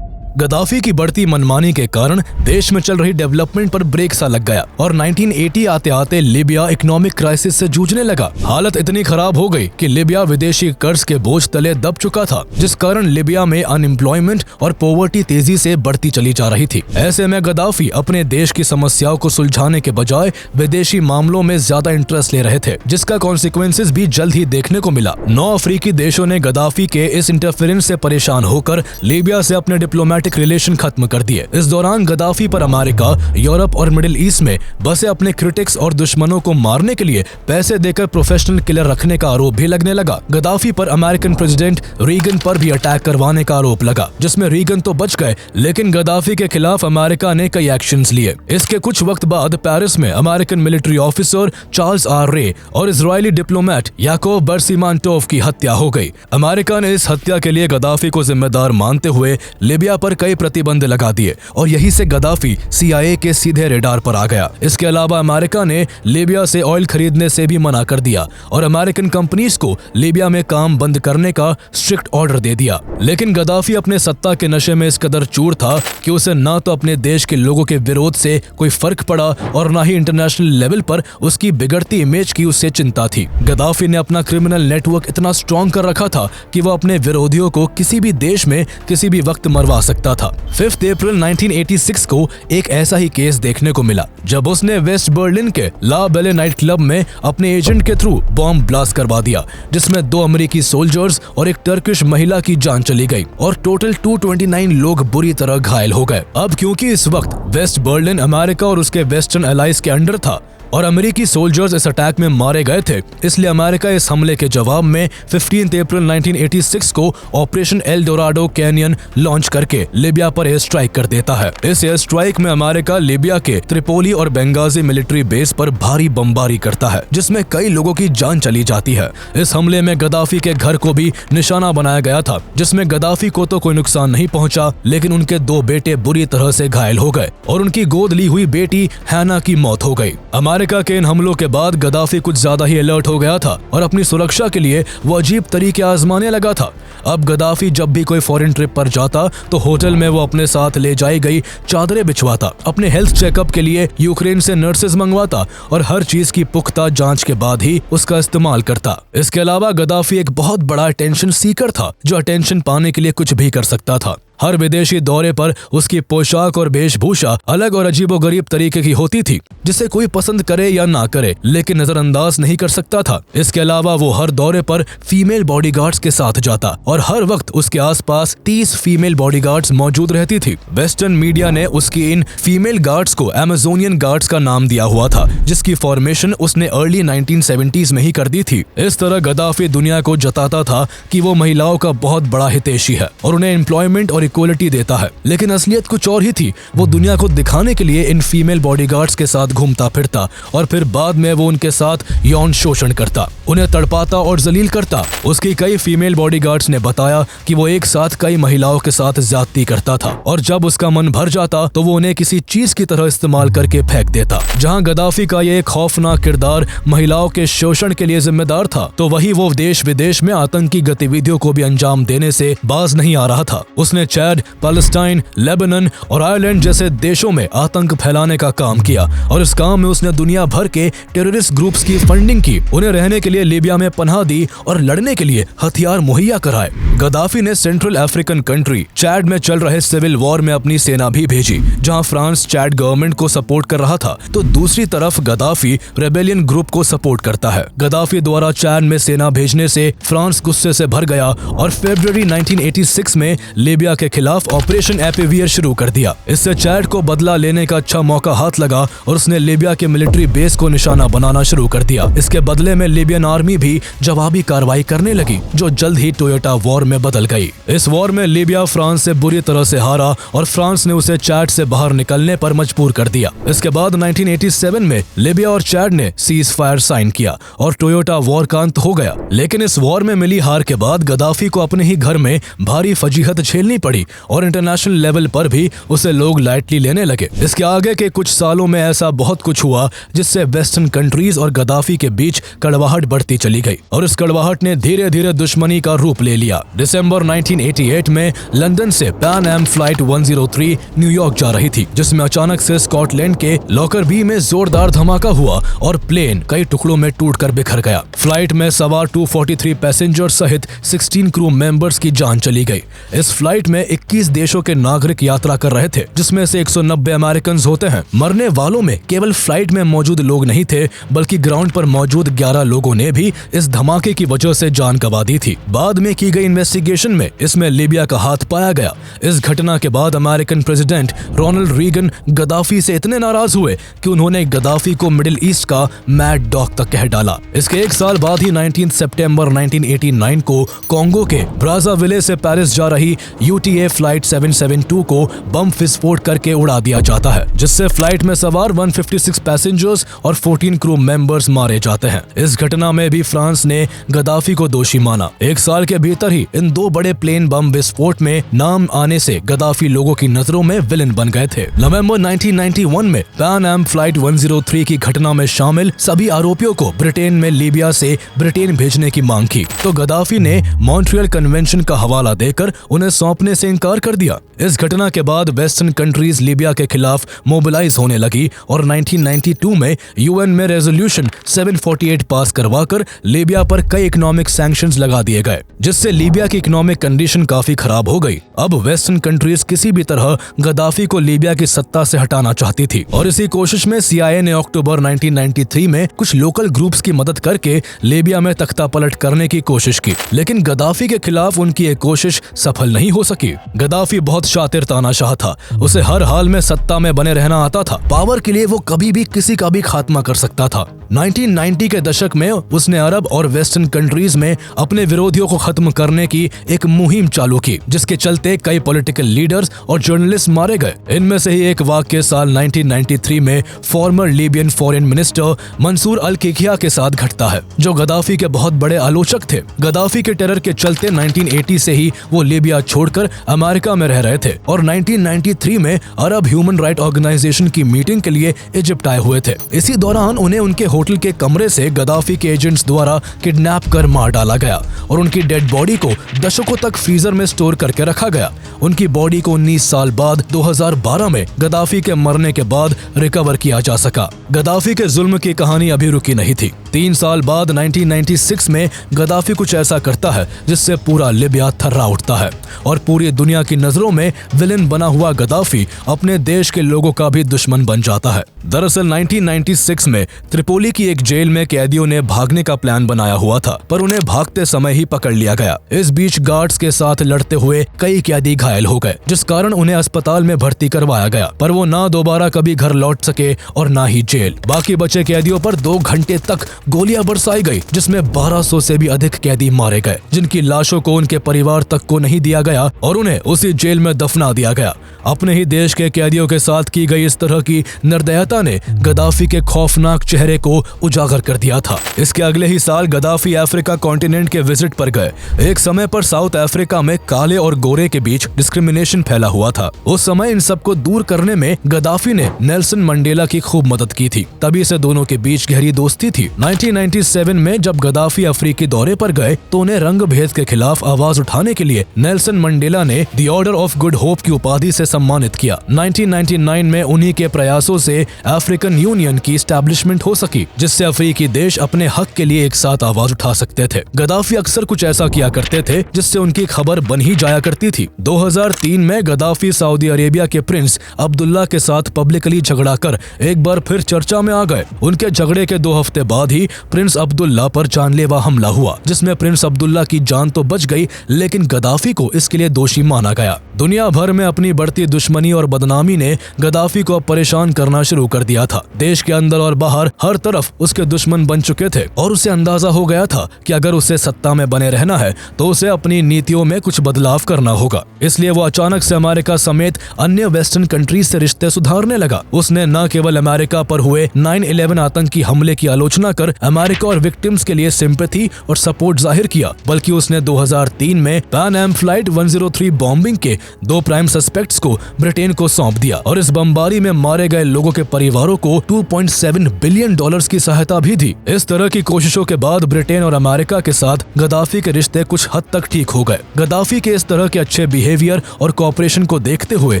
गद्दाफी की बढ़ती मनमानी के कारण देश में चल रही डेवलपमेंट पर ब्रेक सा लग गया और 1980 आते आते लीबिया इकोनॉमिक क्राइसिस से जूझने लगा। हालत इतनी खराब हो गई कि लीबिया विदेशी कर्ज के बोझ तले दब चुका था, जिस कारण लीबिया में अनएम्प्लॉयमेंट और पॉवर्टी तेजी से बढ़ती चली जा रही थी। ऐसे में गद्दाफी अपने देश की समस्याओं को सुलझाने के बजाय विदेशी मामलों में ज्यादा इंटरेस्ट ले रहे थे, जिसका कॉन्सिक्वेंसेस भी जल्द ही देखने को मिला। 9 अफ्रीकी देशों ने गद्दाफी के इस इंटरफेरेंस से परेशान होकर लीबिया से अपने डिप्लोमेटिक रिलेशन खत्म कर दिए। इस दौरान गद्दाफी पर अमेरिका, यूरोप और मिडिल ईस्ट में बसे अपने क्रिटिक्स और दुश्मनों को मारने के लिए पैसे देकर प्रोफेशनल किलर रखने का आरोप भी लगने लगा। गद्दाफी पर अमेरिकन प्रेसिडेंट रीगन पर भी अटैक करवाने का आरोप लगा, जिसमें रीगन तो बच गए, लेकिन गद्दाफी के खिलाफ अमेरिका ने कई एक्शंस लिए। इसके कुछ वक्त बाद पेरिस में American military officer Charles R Ray और इजरायली डिप्लोमेट याकूब बर्सिमानटोव की हत्या हो गई। अमेरिका ने इस हत्या के लिए गद्दाफी को जिम्मेदार मानते हुए लीबिया पर कई प्रतिबंध लगा दिए और यही से गद्दाफी CIA के सीधे रेडार पर आ गया। इसके अलावा अमेरिका ने लीबिया से ऑयल खरीदने से भी मना कर दिया और अमेरिकन कंपनीज को लीबिया में काम बंद करने का स्ट्रिक्ट ऑर्डर दे दिया। लेकिन गद्दाफी अपने सत्ता के नशे में इस कदर चूर था कि उसे ना तो अपने देश के लोगों के विरोध से कोई फर्क पड़ा और ना ही इंटरनेशनल लेवल पर उसकी बिगड़ती इमेज की उससे चिंता थी। गद्दाफी ने अपना क्रिमिनल नेटवर्क इतना स्ट्रॉन्ग कर रखा था कि वह अपने विरोधियों को किसी भी देश में किसी भी वक्त मरवा सकता था। 5 अप्रैल 1986 को एक ऐसा ही केस देखने को मिला जब उसने वेस्ट बर्लिन के ला बेले नाइट क्लब में अपने एजेंट के थ्रू बॉम्ब ब्लास्ट करवा दिया, जिसमें 2 अमेरिकी सोल्जर्स और एक टर्किश महिला की जान चली गई और टोटल 229 लोग बुरी तरह घायल हो गए। अब क्योंकि इस वक्त वेस्ट बर्लिन अमेरिका और उसके वेस्टर्न एलाइज के अंडर था और अमेरिकी सोल्जर्स इस अटैक में मारे गए थे, इसलिए अमेरिका इस हमले के जवाब में 15 अप्रैल 1986 को operation L Dorado canyon launch करके लीबिया पर एयर स्ट्राइक कर देता है। इस एयर स्ट्राइक में अमेरिका लीबिया के त्रिपोली और बेंगाजी मिलिट्री बेस पर भारी बमबारी करता है, जिसमें कई लोगों की जान चली जाती है। इस हमले में गद्दाफी के घर को भी निशाना बनाया गया था, जिसमें गद्दाफी को तो कोई नुकसान नहीं पहुंचा, लेकिन उनके 2 बेटे बुरी तरह से घायल हो गए और उनकी गोद ली हुई बेटी हैना की मौत हो गई। अमेरिका के इन हमलों के बाद गद्दाफी कुछ ज्यादा ही अलर्ट हो गया था और अपनी सुरक्षा के लिए वो अजीब तरीके आजमाने लगा था। अब गद्दाफी जब भी कोई फॉरेन ट्रिप पर जाता तो होटल में वो अपने साथ ले जाई गई चादरें बिछवाता, अपने हेल्थ चेकअप के लिए यूक्रेन से नर्सेज मंगवाता और हर चीज की पुख्ता जांच के बाद ही उसका इस्तेमाल करता। इसके अलावा गद्दाफी एक बहुत बड़ा अटेंशन सीकर था, जो अटेंशन पाने के लिए कुछ भी कर सकता था। हर विदेशी दौरे पर उसकी पोशाक और वेशभूषा अलग और अजीबोगरीब तरीके की होती थी, जिसे कोई पसंद करे या ना करे लेकिन नजरअंदाज नहीं कर सकता था। इसके अलावा वो हर दौरे पर फीमेल बॉडीगार्ड्स के साथ जाता और हर वक्त उसके आसपास 30 फीमेल बॉडीगार्ड्स मौजूद रहती थी। वेस्टर्न मीडिया ने उसकी इन फीमेल गार्ड्स को अमेजोनियन गार्ड्स का नाम दिया हुआ था, जिसकी फॉर्मेशन उसने अर्ली 1970s में ही कर दी थी। इस तरह गद्दाफी दुनिया को जताता था कि वो महिलाओं का बहुत बड़ा हितैषी है और उन्हें एम्प्लॉयमेंट और इक्वलिटी देता है, लेकिन असलियत कुछ और ही थी। वो दुनिया को दिखाने के लिए इन फीमेल बॉडीगार्ड्स के साथ घूमता फिरता और फिर बाद में वो उनके साथ यौन शोषण करता, उन्हें तड़पाता और जलील करता। उसकी कई फीमेल बॉडीगार्ड्स ने बताया कि वो एक साथ कई महिलाओं के साथ ज्यादती करता था और जब उसका मन भर जाता तो वो उन्हें किसी चीज की तरह इस्तेमाल करके फेंक देता। जहां गद्दाफी का ये खौफनाक किरदार महिलाओं के शोषण के लिए जिम्मेदार था, तो वही वो देश विदेश में आतंकी गतिविधियों को भी अंजाम देने से बाज नहीं आ रहा था। उसने चैड, पैलेस्टाइन, लेबनान और आयरलैंड जैसे देशों में आतंक फैलाने का काम किया और इस काम में उसने दुनिया भर के टेररिस्ट ग्रुप्स की फंडिंग की, उन्हें रहने के लिए लीबिया में पनाह दी और लड़ने के लिए हथियार मुहैया कराए। गद्दाफी ने सेंट्रल अफ्रीकन कंट्री चैड में चल रहे सिविल वॉर में अपनी सेना भी भेजी, जहां फ्रांस चैड गवर्नमेंट को सपोर्ट कर रहा था, तो दूसरी तरफ गद्दाफी रेबेलियन ग्रुप को सपोर्ट करता है। गद्दाफी द्वारा चैड में सेना भेजने से फ्रांस गुस्से से भर गया और फरवरी 1986 में लीबिया के खिलाफ ऑपरेशन एपिवियर शुरू कर दिया। इससे चैड को बदला लेने का अच्छा मौका हाथ लगा और उसने लीबिया के मिलिट्री बेस को निशाना बनाना शुरू कर दिया। इसके बदले में लीबियन आर्मी भी जवाबी कार्रवाई करने लगी, जो जल्द ही टोयोटा वॉर में बदल गई। इस वॉर में लीबिया फ्रांस से बुरी तरह से हारा और फ्रांस ने उसे चैड से बाहर निकलने पर मजबूर कर दिया। इसके बाद 1987 में लीबिया और चैड ने सीज फायर साइन किया और टोयोटा वॉर का अंत हो गया। लेकिन इस वॉर में मिली हार के बाद गद्दाफी को अपने ही घर में भारी फजीहत झेलनी पड़ी और इंटरनेशनल लेवल पर भी उसे लोग लाइटली लेने लगे। इसके आगे के कुछ सालों में ऐसा बहुत कुछ हुआ जिससे वेस्टर्न कंट्रीज और गद्दाफी के बीच कड़वाहट बढ़ती चली गई और इस कड़वाहट ने धीरे धीरे दुश्मनी का रूप ले लिया। दिसंबर 1988 में लंदन से पैन एम फ्लाइट 103 न्यूयॉर्क जा रही थी, जिसमें अचानक से स्कॉटलैंड के लॉकरबी में जोरदार धमाका हुआ और प्लेन कई टुकड़ों में टूटकर बिखर गया। फ्लाइट में सवार 243 पैसेंजर सहित 16 क्रू मेंबर्स की जान चली गई। इस फ्लाइट में 21 देशों के नागरिक यात्रा कर रहे थे, जिसमें से 190 अमेरिकन होते हैं। मरने वालों में केवल फ्लाइट में मौजूद लोग नहीं थे, बल्कि ग्राउंड पर मौजूद 11 लोगों ने भी इस धमाके की वजह से जान गंवा दी थी। बाद में की गई इन्वेस्टिगेशन में इसमें लीबिया का हाथ पाया गया। इस घटना के बाद American president Ronald Reagan Gaddafi से इतने नाराज हुए कि उन्होंने गद्दाफी को मिडिल ईस्ट का मैड डॉग तक कह डाला। इसके एक साल बाद ही 19 सितंबर 1989 को कॉन्गो के ब्राज़ाविले से पेरिस जा रही UTA फ्लाइट 772 को बम विस्फोट करके उड़ा दिया जाता है, जिससे फ्लाइट में सवार 156 पैसेंजर्स और 14 क्रू मेंबर्स मारे जाते हैं। इस घटना में भी फ्रांस ने गद्दाफी को दोषी माना। एक साल के भीतर ही इन दो बड़े प्लेन बम विस्फोट में नाम आने से गद्दाफी लोगों की नजरों में विलेन बन गए थे। नवंबर 1991 में पैन एम फ्लाइट 103 की घटना में शामिल सभी आरोपियों को ब्रिटेन में लीबिया से ब्रिटेन भेजने की मांग की, तो गद्दाफी ने मॉन्ट्रियल कन्वेंशन का हवाला देकर उन्हें सौंपने से इनकार कर दिया। इस घटना के बाद वेस्टर्न कंट्रीज लीबिया के खिलाफ मोबिलाइज होने लगी और 1992 में UN में रेजोल्यूशन 748 पास करवाकर लीबिया पर कई इकोनॉमिक सैंक्शंस लगा दिए गए, जिससे लीबिया की इकोनॉमिक कंडीशन काफी खराब हो गई। अब वेस्टर्न कंट्रीज किसी भी तरह गद्दाफी को लीबिया की सत्ता से हटाना चाहती थी और इसी कोशिश में CIA ने अक्टूबर 1993 में कुछ लोकल ग्रुप्स की मदद करके लीबिया में तख्ता पलट करने की कोशिश की, लेकिन गद्दाफी के खिलाफ उनकी एक कोशिश सफल नहीं हो सकी। गद्दाफी बहुत शातिर तानाशाह था, उसे हर हाल में सत्ता में बने रहना आता था। पावर के लिए वो कभी भी किसी का भी खात्मा कर सकता था। 1990 के दशक में उसने अरब और वेस्टर्न कंट्रीज में अपने विरोधियों को खत्म करने की एक मुहिम चालू की, जिसके चलते कई पॉलिटिकल लीडर्स और जर्नलिस्ट मारे गए। इनमें से ही एक वाकया साल 1993 में former Libyan foreign minister Mansour al Kikhia के साथ घटता है, जो गद्दाफी के बहुत बड़े आलोचक थे। गद्दाफी के टेरर के चलते 1980 से ही वो लीबिया छोड़कर अमेरिका में रह रहे थे और 1993 में अरब ह्यूमन राइट ऑर्गेनाइजेशन की मीटिंग के लिए इजिप्ट आए हुए थे। इसी दौरान उन्हें उनके होटल के कमरे से गद्दाफी के एजेंट्स द्वारा किडनैप कर मार डाला गया और उनकी डेड बॉडी को दशकों तक फ्रीजर में स्टोर करके रखा गया। उनकी बॉडी को 19 साल बाद 2012 में गद्दाफी के मरने के बाद रिकवर किया जा सका। गद्दाफी के जुल्म की कहानी अभी रुकी नहीं थी। 3 साल बाद 1996 में गद्दाफी कुछ ऐसा करता है जिससे पूरा लीबिया थर्रा उठता है और पूरी दुनिया की नजरों में विलेन बना हुआ गद्दाफी अपने देश के लोगों का भी दुश्मन बन जाता है। दरअसल 1996 में त्रिपोली की एक जेल में कैदियों ने भागने का प्लान बनाया हुआ था, पर उन्हें भागते समय ही पकड़ लिया गया। इस बीच गार्ड्स के साथ लड़ते हुए कई कैदी घायल हो गए, जिस कारण उन्हें अस्पताल में भर्ती करवाया गया, पर वो ना दोबारा कभी घर लौट सके और ना ही जेल। बाकी बचे कैदियों पर 2 घंटे तक गोलियां बरसाई गई, जिसमें 1200 से भी अधिक कैदी मारे गए, जिनकी लाशों को उनके परिवार तक को नहीं दिया गया और उन्हें उसी जेल में दफना दिया गया। अपने ही देश के कैदियों के साथ की गई इस तरह की निर्दयता ने गद्दाफी के खौफनाक चेहरे को उजागर कर दिया था। इसके अगले ही साल गद्दाफी अफ्रीका कॉन्टिनेंट के विजिट पर गए। एक समय पर साउथ अफ्रीका में काले और गोरे के बीच डिस्क्रिमिनेशन फैला हुआ था। उस समय इन सबको दूर करने में गद्दाफी ने नेल्सन मंडेला की खूब मदद की थी, तभी से दोनों के बीच गहरी दोस्ती थी। 1997 में जब गद्दाफी अफ्रीकी दौरे पर गए तो उन्हें रंग भेद के खिलाफ आवाज उठाने के लिए नेल्सन मंडेला ने the order of good hope की उपाधि से सम्मानित किया। 1999 में उन्हीं के प्रयासों से अफ्रीकन यूनियन की एस्टैब्लिशमेंट हो सकी, जिससे अफ्रीकी देश अपने हक के लिए एक साथ आवाज उठा सकते थे। गद्दाफी अक्सर कुछ ऐसा किया करते थे जिससे उनकी खबर बन ही जाया करती थी। 2003 में गद्दाफी सऊदी अरेबिया के प्रिंस अब्दुल्ला के साथ पब्लिकली झगड़ा कर एक बार फिर चर्चा में आ गए। उनके झगड़े के 2 हफ्ते बाद ही प्रिंस अब्दुल्ला पर जानलेवा हमला हुआ, जिसमें प्रिंस अब्दुल्ला की जान तो बच गई, लेकिन गद्दाफी को इसके लिए दोषी माना गया। दुनिया भर में अपनी बढ़ती दुश्मनी और बदनामी ने गद्दाफी को परेशान करना शुरू कर दिया था। देश के अंदर और बाहर हर तरफ उसके दुश्मन बन चुके थे और उसे अंदाजा हो गया था कि अगर उसे सत्ता में बने रहना है तो उसे अपनी नीतियों में कुछ बदलाव करना होगा। इसलिए वो अचानक से अमेरिका समेत अन्य वेस्टर्न कंट्रीज से रिश्ते सुधारने लगा। उसने न केवल अमेरिका पर हुए 9/11 आतंकी हमले की आलोचना कर अमेरिका और विक्टिम्स के लिए सिंपैथी और सपोर्ट जाहिर किया, बल्कि उसने 2003 में पैन एम फ्लाइट 103 बॉम्बिंग के 2 प्राइम सस्पेक्ट्स को ब्रिटेन को सौंप दिया और इस बमबारी में मारे गए लोगों के परिवारों को $2.7 बिलियन की सहायता भी दी। इस तरह की कोशिशों के बाद ब्रिटेन और अमेरिका के साथ गद्दाफी के रिश्ते कुछ हद तक ठीक हो गए। गद्दाफी के इस तरह के अच्छे बिहेवियर और कोऑपरेशन को देखते हुए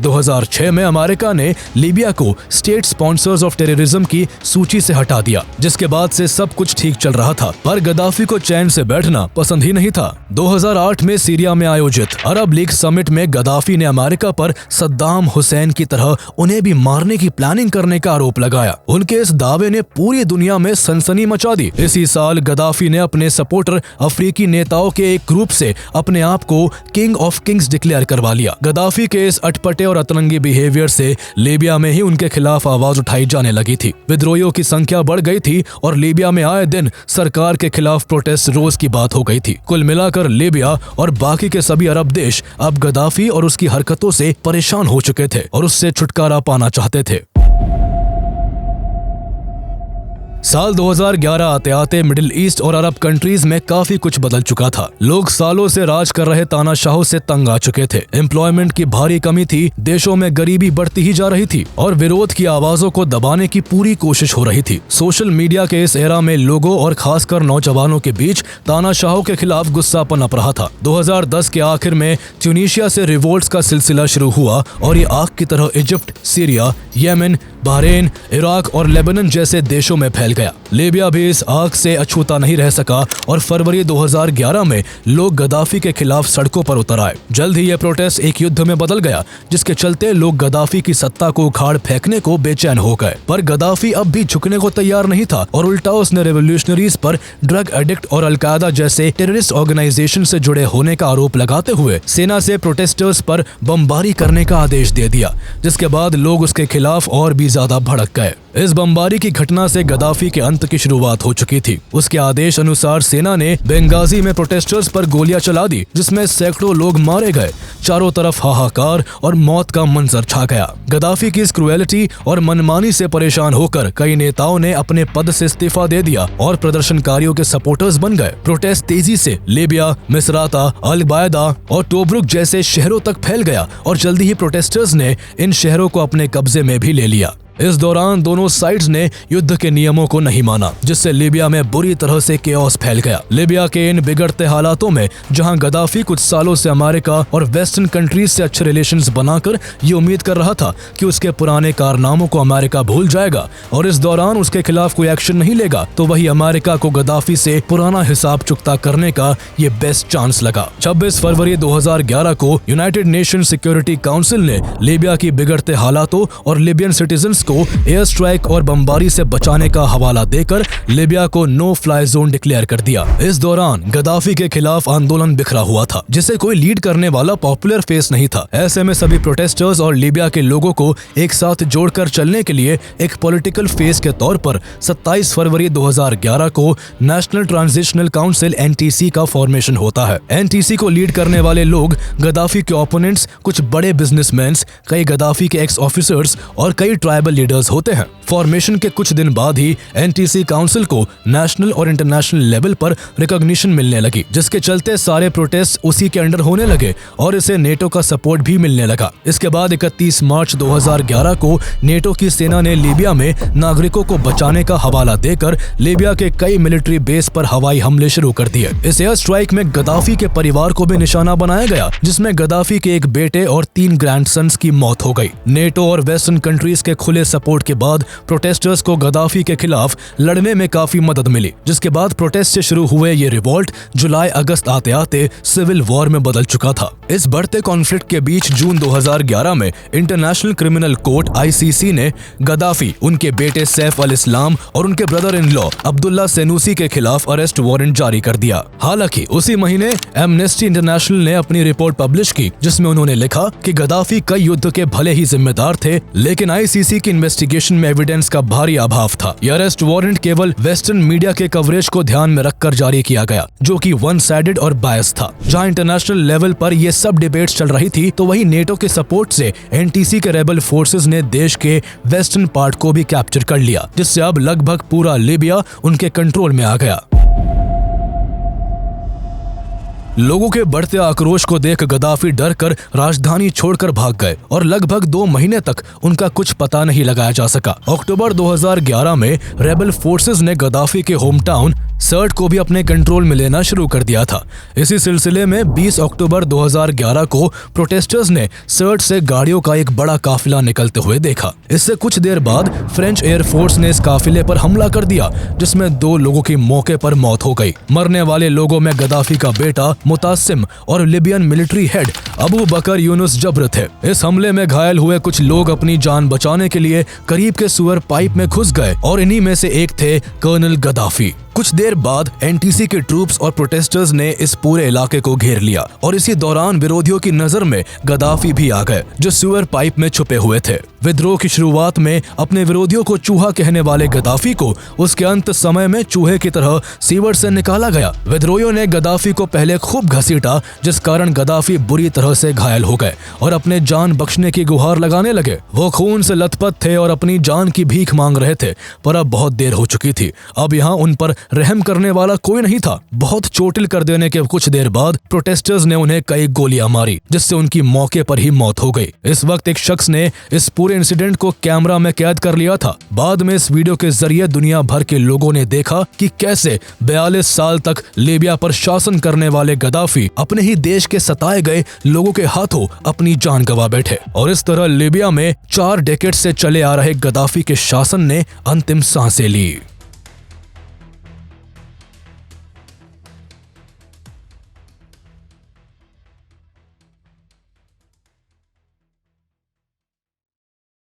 2006 में अमेरिका ने लीबिया को स्टेट स्पॉन्सर्स ऑफ टेररिज्म की सूची से हटा दिया, जिसके बाद से सब कुछ ठीक चल रहा था। पर गद्दाफी को चैन से बैठना पसंद ही नहीं था। 2008 में सीरिया में आयोजित अरब लीग समिट में गद्दाफी ने अमेरिका पर सद्दाम हुसैन की तरह उन्हें भी मारने की प्लानिंग करने का आरोप लगाया। उनके इस दावे ने पूरी दुनिया में सनसनी मचा दी। इसी साल गद्दाफी ने अपने सपोर्टर अफ्रीकी नेताओं के एक ग्रुप से अपने आप को किंग ऑफ किंग्स डिक्लेयर करवा लिया। गद्दाफी के इस अटपटे और अतरंगी बिहेवियर से लीबिया में ही उनके खिलाफ आवाज उठाई जाने लगी थी। विद्रोहियों की संख्या बढ़ गई थी और लीबिया में आए दिन सरकार के खिलाफ प्रोटेस्ट रोज की बात हो गई थी। कुल मिलाकर लीबिया और बाकी के सभी अरब देश अब गद्दाफी और उसकी हरकतों से परेशान हो चुके थे और उससे छुटकारा पाना चाहते थे। साल 2011 आते आते मिडिल ईस्ट और अरब कंट्रीज में काफी कुछ बदल चुका था। लोग सालों से राज कर रहे तानाशाहों से तंग आ चुके थे। एम्प्लॉयमेंट की भारी कमी थी, देशों में गरीबी बढ़ती ही जा रही थी और विरोध की आवाजों को दबाने की पूरी कोशिश हो रही थी। सोशल मीडिया के इस एरा में लोगों और खासकर नौजवानों के बीच तानाशाहों के खिलाफ गुस्सा पनप रहा था। 2010 के आखिर में ट्यूनीशिया से रिवोल्ट्स का सिलसिला शुरू हुआ और ये आग की तरह Egypt, Syria, Yemen, Bahrain, Iraq और लेबनान जैसे देशों में फैल गया। लीबिया भी इस आग से अछूता नहीं रह सका और फरवरी 2011 में लोग गद्दाफी के खिलाफ सड़कों पर उतर आए। जल्द ही यह प्रोटेस्ट एक युद्ध में बदल गया, जिसके चलते लोग गद्दाफी की सत्ता को उखाड़ फेंकने को बेचैन हो गए। पर गद्दाफी अब भी झुकने को तैयार नहीं था और उल्टा उसने रेवोल्यूशनरीज पर ड्रग एडिक्ट और अलकायदा जैसे टेररिस्ट ऑर्गेनाइजेशन से जुड़े होने का आरोप लगाते हुए सेना से प्रोटेस्टर्स पर बमबारी करने का आदेश दे दिया, जिसके बाद लोग उसके खिलाफ और भी ज्यादा भड़क गए। इस बमबारी की घटना से गद्दाफी के अंत की शुरुआत हो चुकी थी। उसके आदेश अनुसार सेना ने बेंगाजी में प्रोटेस्टर्स पर गोलियां चला दी, जिसमें सैकड़ों लोग मारे गए। चारों तरफ हाहाकार और मौत का मंजर छा गया। गद्दाफी की इस क्रूएलिटी और मनमानी से परेशान होकर कई नेताओं ने अपने पद से इस्तीफा दे दिया और प्रदर्शनकारियों के सपोर्टर्स बन गए। प्रोटेस्ट तेजी से लीबिया, मिसराता, अल-बायदा और टोब्रुक जैसे शहरों तक फैल गया और जल्दी ही प्रोटेस्टर्स ने इन शहरों को अपने कब्जे में भी ले लिया। इस दौरान दोनों साइड्स ने युद्ध के नियमों को नहीं माना, जिससे लीबिया में बुरी तरह से केओस फैल गया। लीबिया के इन बिगड़ते हालातों में जहां गद्दाफी कुछ सालों से अमेरिका और वेस्टर्न कंट्रीज से अच्छे रिलेशंस बनाकर ये उम्मीद कर रहा था कि उसके पुराने कारनामों को अमेरिका भूल जाएगा और इस दौरान उसके खिलाफ कोई एक्शन नहीं लेगा, तो वही अमेरिका को गद्दाफी से पुराना हिसाब चुकता करने का ये बेस्ट चांस लगा। 26 फरवरी 2011 को यूनाइटेड नेशन सिक्योरिटी काउंसिल ने लीबिया की बिगड़ते हालातों और लीबियन सिटीजन्स को एयर स्ट्राइक और बमबारी से बचाने का हवाला देकर लीबिया को नो फ्लाई जोन डिक्लेयर कर दिया। इस दौरान गद्दाफी के खिलाफ आंदोलन बिखरा हुआ था, जिसे कोई लीड करने वाला पॉपुलर फेस नहीं था। ऐसे में सभी प्रोटेस्टर्स और लीबिया के लोगों को एक साथ जोड़कर चलने के लिए एक पॉलिटिकल फेस के तौर पर 27 फरवरी 2011 को नेशनल ट्रांजिशनल काउंसिल (NTC) का फॉर्मेशन होता है। NTC को लीड करने वाले लोग गद्दाफी के ओपोनेंट्स, कुछ बड़े बिजनेसमैन, कई गद्दाफी के एक्स ऑफिसर्स और कई ट्राइबल लीडर्स होते हैं। फॉर्मेशन के कुछ दिन बाद ही एनटीसी काउंसिल को नेशनल और इंटरनेशनल लेवल पर रिकॉग्निशन मिलने लगी, जिसके चलते सारे प्रोटेस्ट उसी के अंडर होने लगे और इसे नेटो का सपोर्ट भी मिलने लगा। इसके बाद 31 मार्च 2011 को नेटो की सेना ने लीबिया में नागरिकों को बचाने का हवाला देकर लीबिया के कई मिलिट्री बेस पर हवाई हमले शुरू कर दिए। इस एयर स्ट्राइक में गद्दाफी के परिवार को भी निशाना बनाया गया, जिसमें गद्दाफी के एक बेटे और 3 ग्रैंडसन्स की मौत हो गई। नेटो और वेस्टर्न कंट्रीज के खुले सपोर्ट के बाद प्रोटेस्टर्स को गद्दाफी के खिलाफ लड़ने में काफी मदद मिली, जिसके बाद प्रोटेस्ट से शुरू हुए ये रिवॉल्ट जुलाई अगस्त आते आते सिविल वॉर में बदल चुका था। इस बढ़ते कॉन्फ्लिक्ट के बीच जून 2011 में इंटरनेशनल क्रिमिनल कोर्ट ICC ने गद्दाफी, उनके बेटे सैफ अल इस्लाम और उनके ब्रदर इन लॉ अब्दुल्ला सेनूसी के खिलाफ अरेस्ट वारंट जारी कर दिया। हालांकि उसी महीने एमनेस्टी इंटरनेशनल ने अपनी रिपोर्ट पब्लिश की, जिसमें उन्होंने लिखा कि गद्दाफी कई युद्ध के भले ही जिम्मेदार थे, लेकिन ICC की इन्वेस्टिगेशन में एविडेंस का भारी अभाव था। यह अरेस्ट वारंट केवल वेस्टर्न मीडिया के कवरेज को ध्यान में रखकर जारी किया गया, जो कि वन साइडेड और बायस था। जहां इंटरनेशनल लेवल पर ये सब डिबेट्स चल रही थी, तो वही नेटो के सपोर्ट से एनटीसी के रेबल फोर्सेस ने देश के वेस्टर्न पार्ट को भी कैप्चर कर लिया, जिससे अब लगभग पूरा लीबिया उनके कंट्रोल में आ गया। लोगों के बढ़ते आक्रोश को देख गद्दाफी डर कर राजधानी छोड़कर भाग गए और लगभग 2 महीने तक उनका कुछ पता नहीं लगाया जा सका। अक्टूबर 2011 में रेबल फोर्सेस ने गद्दाफी के होम टाउन सर्ट को भी अपने कंट्रोल में लेना शुरू कर दिया था। इसी सिलसिले में 20 अक्टूबर 2011 को प्रोटेस्टर्स ने सर्ट से गाड़ियों का एक बड़ा काफिला निकलते हुए देखा। इससे कुछ देर बाद फ्रेंच एयरफोर्स ने इस काफिले पर हमला कर दिया, जिसमें 2 लोगों की मौके पर मौत हो गई। मरने वाले लोगों में गद्दाफी का बेटा मुतासिम और लिबियन मिलिट्री हेड अबू बकर यूनुस जब्र थे। इस हमले में घायल हुए कुछ लोग अपनी जान बचाने के लिए करीब के सुअर पाइप में घुस गए और इन्हीं में से एक थे कर्नल गद्दाफी। कुछ देर बाद एनटीसी के ट्रूप्स और प्रोटेस्टर्स ने इस पूरे इलाके को घेर लिया और इसी दौरान विरोधियों की नजर में गद्दाफी भी आ गए, जो सुअर पाइप में छुपे हुए थे। विद्रोह की शुरुआत में अपने विरोधियों को चूहा कहने वाले गद्दाफी को उसके अंत समय में चूहे की तरह सीवर से निकाला गया। विद्रोहियों ने गद्दाफी को पहले खूब घसीटा, जिस कारण गद्दाफी बुरी तरह से घायल हो गए और अपने जान बख्शने की गुहार लगाने लगे। वो खून से लथपथ थे और अपनी जान की भीख मांग रहे थे, पर अब बहुत देर हो चुकी थी। अब यहाँ उन पर रहम करने वाला कोई नहीं था। बहुत चोटिल कर देने के कुछ देर बाद प्रोटेस्टर्स ने उन्हें कई गोलियां मारी, जिससे उनकी मौके पर ही मौत हो गई। इस वक्त एक शख्स ने इस पूरे इंसिडेंट को कैमरा में कैद कर लिया था। बाद में इस वीडियो के जरिए दुनिया भर के लोगों ने देखा कि कैसे 42 साल तक लीबिया पर शासन करने वाले गद्दाफी अपने ही देश के सताए गए लोगों के हाथों अपनी जान गंवा बैठे और इस तरह लीबिया में 4 डेकेड से चले आ रहे गद्दाफी के शासन ने अंतिम सांसें ली।